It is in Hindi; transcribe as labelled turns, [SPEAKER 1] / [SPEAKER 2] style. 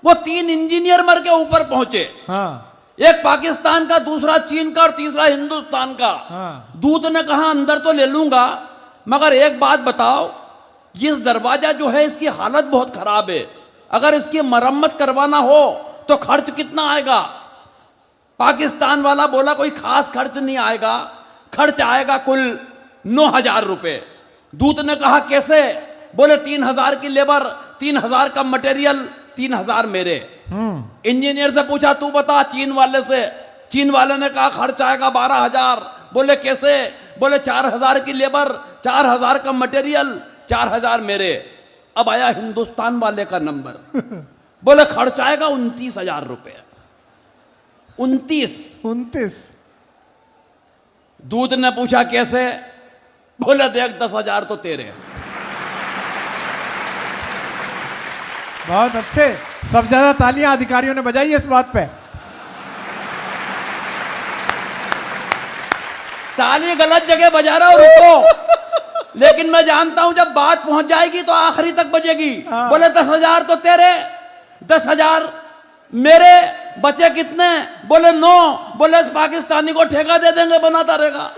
[SPEAKER 1] वो 3 इंजीनियर मर के ऊपर पहुंचे।
[SPEAKER 2] हाँ
[SPEAKER 1] एक पाकिस्तान का, दूसरा चीन का और तीसरा हिंदुस्तान का।
[SPEAKER 2] हाँ।
[SPEAKER 1] दूत ने कहा अंदर तो ले लूंगा, मगर एक बात बताओ, ये दरवाजा जो है इसकी हालत बहुत खराब है, अगर इसकी मरम्मत करवाना हो तो खर्च कितना आएगा? पाकिस्तान वाला बोला कोई खास खर्च नहीं आएगा, खर्च आएगा कुल 9,000 रुपए। दूत ने कहा कैसे? बोले 3,000 की लेबर, 3,000 का मटेरियल, 3,000 मेरे। इंजीनियर से पूछा तू बता, चीन वाले से। चीन वाले ने कहा खर्च आएगा 12,000। बोले कैसे? बोले 4,000 की लेबर, 4,000 का मटेरियल, 4,000 मेरे। अब आया हिंदुस्तान वाले का नंबर। बोले खर्च आएगा 29,000 रुपए। 29। दूत ने पूछा कैसे? बोले देख 10,000 तो तेरे।
[SPEAKER 2] बहुत अच्छे, सब ज्यादा तालियां अधिकारियों ने बजाई है इस बात पे।
[SPEAKER 1] ताली गलत जगह बजा रहा हूं, रुको। लेकिन मैं जानता हूं जब बात पहुंच जाएगी तो आखिरी तक बजेगी। बोले 10,000 तो तेरे, 10,000 मेरे, बचे कितने? बोले 9। बोले इस पाकिस्तानी को ठेका दे देंगे, बनाता रहेगा।